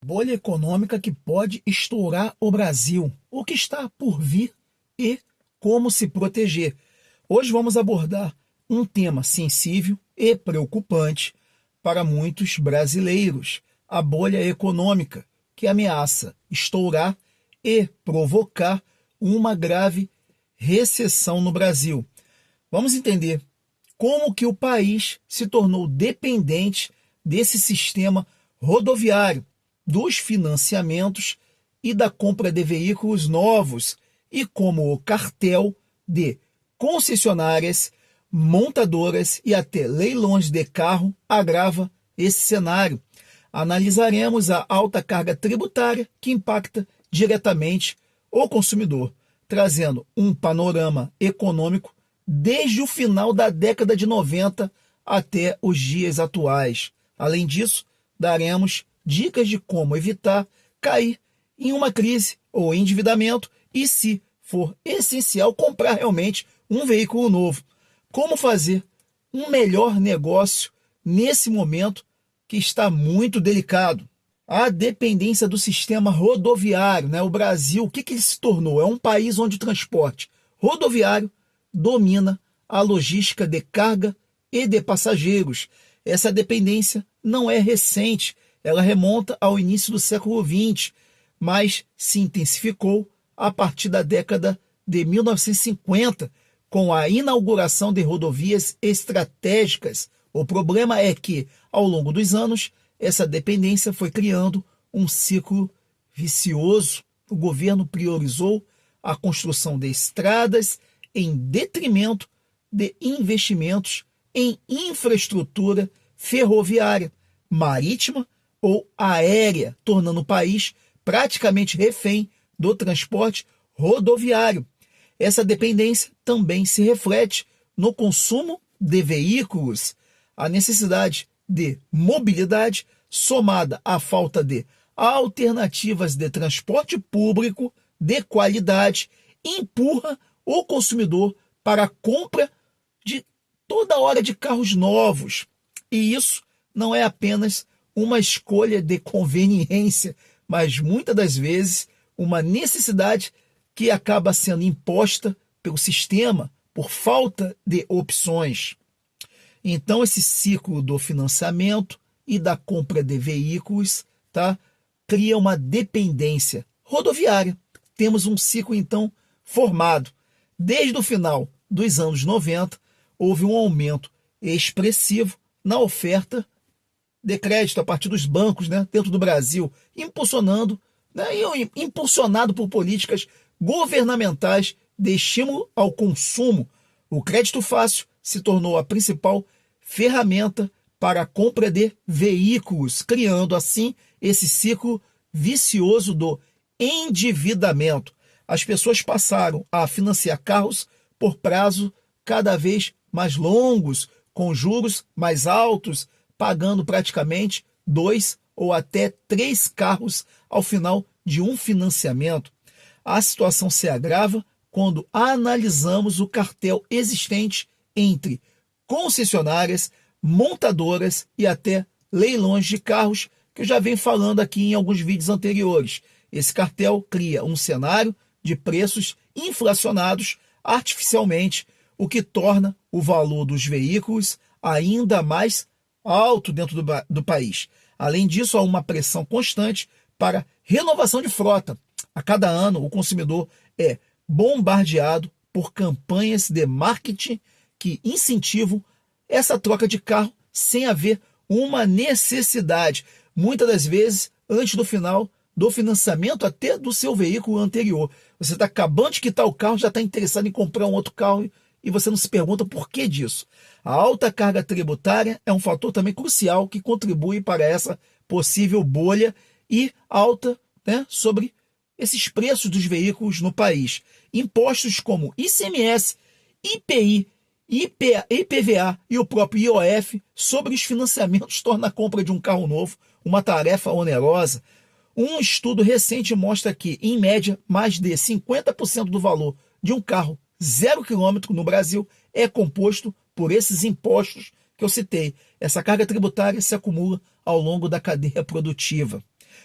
Bolha econômica que pode estourar o Brasil, o que está por vir e como se proteger. Hoje vamos abordar um tema sensível e preocupante para muitos brasileiros: a bolha econômica, que ameaça estourar e provocar uma grave recessão no Brasil. Vamos entender como que o país se tornou dependente desse sistema rodoviário, dos financiamentos e da compra de veículos novos, e como o cartel de concessionárias, montadoras e até leilões de carro agrava esse cenário. Analisaremos a alta carga tributária que impacta diretamente o consumidor, trazendo um panorama econômico desde o final da década de 90 até os dias atuais. Além disso, daremos dicas de como evitar cair em uma crise ou endividamento e, se for essencial, comprar realmente um veículo novo. Como fazer um melhor negócio nesse momento que está muito delicado. A dependência do sistema rodoviário, né? O Brasil, o que ele se tornou? É um país onde o transporte rodoviário domina a logística de carga e de passageiros. Essa dependência não é recente, ela remonta ao início do século XX, mas se intensificou a partir da década de 1950, com a inauguração de rodovias estratégicas. O problema é que, ao longo dos anos, essa dependência foi criando um ciclo vicioso. O governo priorizou a construção de estradas em detrimento de investimentos em infraestrutura ferroviária, marítima ou aérea, tornando o país praticamente refém do transporte rodoviário. Essa dependência também se reflete no consumo de veículos. A necessidade de mobilidade, somada à falta de alternativas de transporte público de qualidade, empurra o consumidor para a compra de toda hora de carros novos. E isso não é apenas uma escolha de conveniência, mas muitas das vezes uma necessidade que acaba sendo imposta pelo sistema por falta de opções. Então, esse ciclo do financiamento e da compra de veículos, cria uma dependência rodoviária. Temos um ciclo, então, formado. Desde o final dos anos 90, houve um aumento expressivo na oferta de crédito a partir dos bancos, dentro do Brasil, impulsionado por políticas governamentais de estímulo ao consumo. O crédito fácil se tornou a principal ferramenta para a compra de veículos, criando assim esse ciclo vicioso do endividamento. As pessoas passaram a financiar carros por prazo cada vez mais longos, com juros mais altos, pagando praticamente 2 ou até 3 carros ao final de um financiamento. A situação se agrava quando analisamos o cartel existente entre concessionárias, montadoras e até leilões de carros, que eu já venho falando aqui em alguns vídeos anteriores. Esse cartel cria um cenário de preços inflacionados artificialmente, o que torna o valor dos veículos ainda mais alto dentro do país. Além disso, há uma pressão constante para renovação de frota. A cada ano, o consumidor é bombardeado por campanhas de marketing que incentivam essa troca de carro sem haver uma necessidade. Muitas das vezes, antes do final do financiamento até do seu veículo anterior. Você está acabando de quitar o carro, já está interessado em comprar um outro carro e você não se pergunta por que disso. A alta carga tributária é um fator também crucial que contribui para essa possível bolha e alta, sobre esses preços dos veículos no país. Impostos como ICMS, IPI, IPVA e o próprio IOF sobre os financiamentos torna a compra de um carro novo uma tarefa onerosa. Um estudo recente mostra que, em média, mais de 50% do valor de um carro 0 km no Brasil é composto por esses impostos que eu citei. Essa carga tributária se acumula ao longo da cadeia produtiva.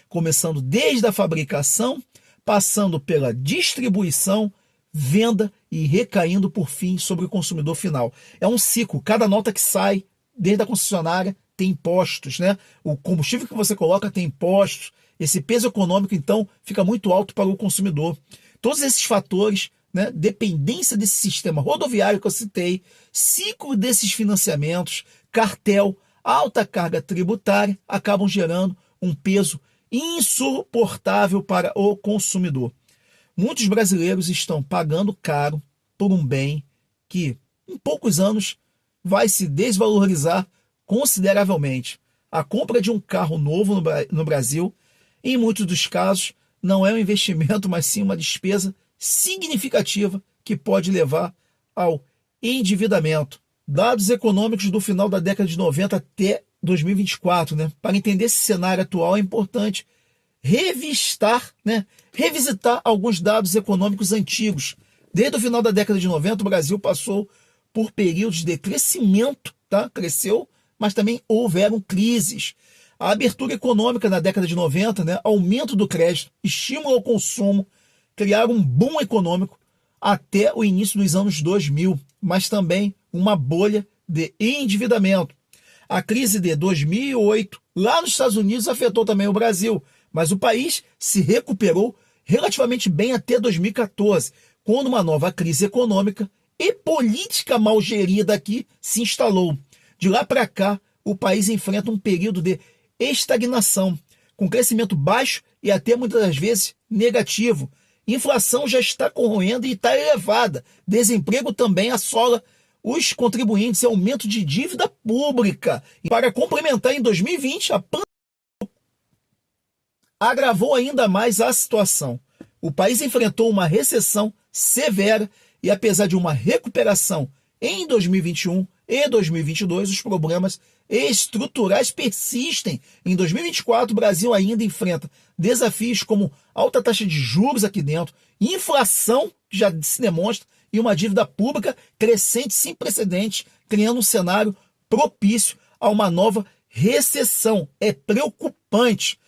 começando desde a fabricação, passando pela distribuição, venda e recaindo por fim sobre o consumidor final. É um ciclo, cada nota que sai desde a concessionária tem impostos, né? O combustível que você coloca tem impostos, esse peso econômico então fica muito alto para o consumidor. Todos esses fatores, né, dependência desse sistema rodoviário que eu citei, ciclo desses financiamentos, cartel, alta carga tributária, acabam gerando um peso insuportável para o consumidor. Muitos brasileiros estão pagando caro por um bem que, em poucos anos, vai se desvalorizar consideravelmente. A compra de um carro novo no Brasil, em muitos dos casos, não é um investimento, mas sim uma despesa significativa que pode levar ao endividamento. Dados econômicos do final da década de 90 até 2024, né? Para entender esse cenário atual é importante revisitar alguns dados econômicos antigos. Desde o final da década de 90, o Brasil passou por períodos de crescimento, tá? Cresceu, mas também houveram crises. A abertura econômica na década de 90, né? Aumento do crédito, estímulo ao consumo, criaram um boom econômico até o início dos anos 2000, mas também uma bolha de endividamento. A crise de 2008, lá nos Estados Unidos, afetou também o Brasil, mas o país se recuperou relativamente bem até 2014, quando uma nova crise econômica e política mal gerida aqui se instalou. De lá para cá, o país enfrenta um período de estagnação, com crescimento baixo e até muitas das vezes negativo. Inflação já está corroendo e está elevada. Desemprego também assola os contribuintes e aumento de dívida pública. E para complementar, em 2020, a pandemia agravou ainda mais a situação. O país enfrentou uma recessão severa e, apesar de uma recuperação em 2021 e 2022, os problemas estruturais persistem. Em 2024, o Brasil ainda enfrenta desafios como alta taxa de juros aqui dentro, inflação, que já se demonstra, e uma dívida pública crescente sem precedentes, criando um cenário propício a uma nova recessão. É preocupante.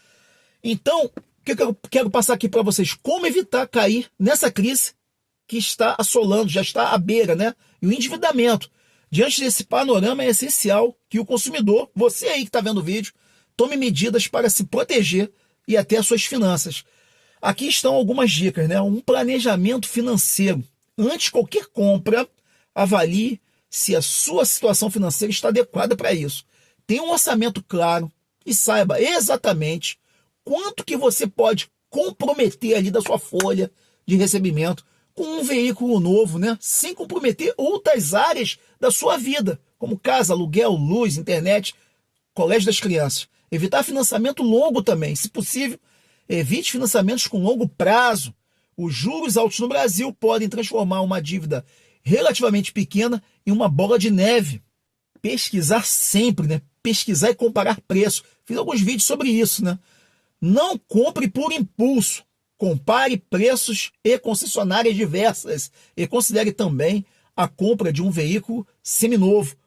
Então, o que eu quero passar aqui para vocês? Como evitar cair nessa crise que está assolando, já está à beira, né? E o endividamento. Diante desse panorama, é essencial que o consumidor, você aí que está vendo o vídeo, tome medidas para se proteger e até as suas finanças. Aqui estão algumas dicas, né? Um planejamento financeiro. Antes de qualquer compra, avalie se a sua situação financeira está adequada para isso. Tenha um orçamento claro e saiba exatamente quanto que você pode comprometer ali da sua folha de recebimento com um veículo novo, né? Sem comprometer outras áreas da sua vida, como casa, aluguel, luz, internet, colégio das crianças. Evitar financiamento longo também, se possível, evite financiamentos com longo prazo. Os juros altos no Brasil podem transformar uma dívida relativamente pequena em uma bola de neve. Pesquisar sempre, né? Pesquisar e comparar preços. Fiz alguns vídeos sobre isso, né? Não compre por impulso. Compare preços e concessionárias diversas. E considere também a compra de um veículo seminovo,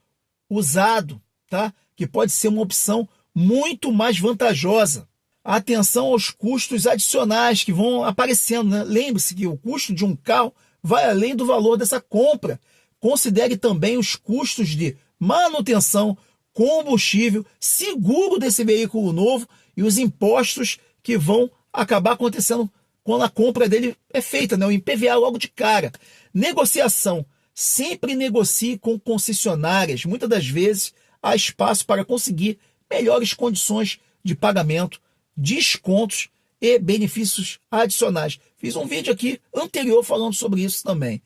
usado, tá? Que pode ser uma opção muito mais vantajosa. Atenção aos custos adicionais que vão aparecendo, né? Lembre-se que o custo de um carro vai além do valor dessa compra. Considere também os custos de manutenção, combustível, seguro desse veículo novo e os impostos que vão acabar acontecendo quando a compra dele é feita, né? O IPVA logo de cara. Negociação. Sempre negocie com concessionárias. Muitas das vezes há espaço para conseguir melhores condições de pagamento, descontos e benefícios adicionais. Fiz um vídeo aqui anterior falando sobre isso também.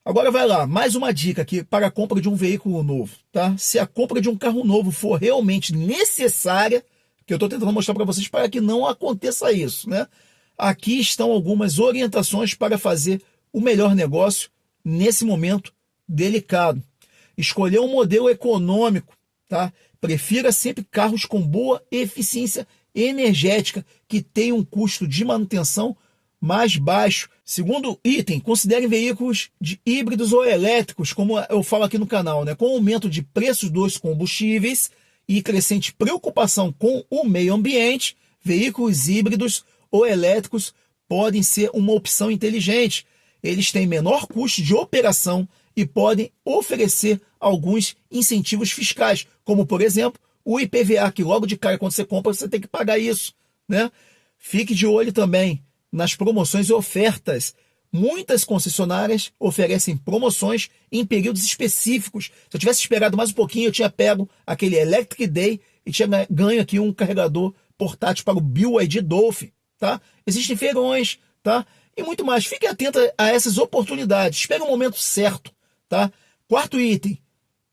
Agora vai lá, mais uma dica aqui para a compra de um veículo novo, tá? Se a compra de um carro novo for realmente necessária, que eu estou tentando mostrar para vocês para que não aconteça isso, né? Aqui estão algumas orientações para fazer o melhor negócio nesse momento delicado. Escolher um modelo econômico, tá? Prefira sempre carros com boa eficiência energética, que tenham um custo de manutenção mais baixo. Segundo item, considere veículos de híbridos ou elétricos, como eu falo aqui no canal, né? Com o aumento de preços dos combustíveis e crescente preocupação com o meio ambiente, veículos híbridos ou elétricos podem ser uma opção inteligente. Eles têm menor custo de operação e podem oferecer alguns incentivos fiscais, como, por exemplo, o IPVA, que logo de cara, quando você compra, você tem que pagar isso, né? Fique de olho também nas promoções e ofertas. Muitas concessionárias oferecem promoções em períodos específicos. Se eu tivesse esperado mais um pouquinho, eu tinha pego aquele Electric Day e tinha ganho aqui um carregador portátil para o BYD Dolphin, tá? Existem feirões, tá? E muito mais. Fique atento a essas oportunidades. Espere o momento certo, tá? Quarto item.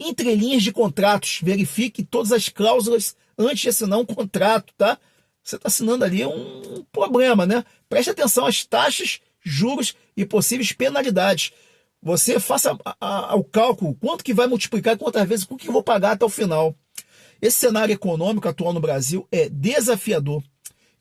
Entre linhas de contratos, verifique todas as cláusulas antes de assinar um contrato, tá? Você está assinando ali um problema, né? Preste atenção às taxas, juros e possíveis penalidades. Você faça o cálculo, quanto que vai multiplicar, quantas vezes, o que eu vou pagar até o final. Esse cenário econômico atual no Brasil é desafiador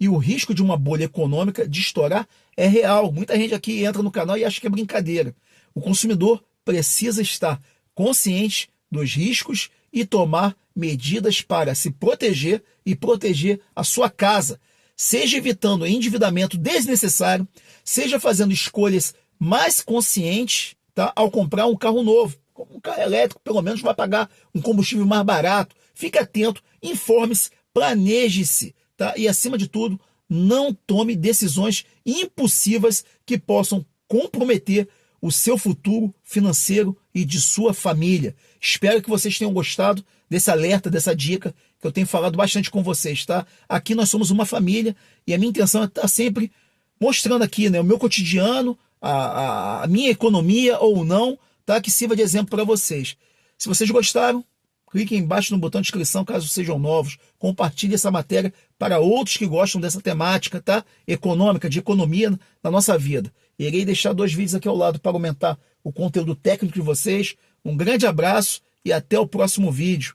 e o risco de uma bolha econômica de estourar é real. Muita gente aqui entra no canal e acha que é brincadeira. O consumidor precisa estar consciente dos riscos e tomar medidas para se proteger e proteger a sua casa, seja evitando endividamento desnecessário, seja fazendo escolhas mais conscientes, tá, ao comprar um carro novo. Um carro elétrico, pelo menos, vai pagar um combustível mais barato. Fique atento, informe-se, planeje-se, tá? E, acima de tudo, não tome decisões impulsivas que possam comprometer o seu futuro financeiro e de sua família. Espero que vocês tenham gostado desse alerta, dessa dica, que eu tenho falado bastante com vocês, tá? Aqui nós somos uma família e a minha intenção é estar sempre mostrando aqui, né, o meu cotidiano, a minha economia ou não, tá? Que sirva de exemplo para vocês. Se vocês gostaram, cliquem embaixo no botão de inscrição, caso sejam novos. Compartilhe essa matéria para outros que gostam dessa temática, tá? Econômica, de economia na nossa vida. Irei deixar 2 vídeos aqui ao lado para aumentar o conteúdo técnico de vocês. Um grande abraço e até o próximo vídeo.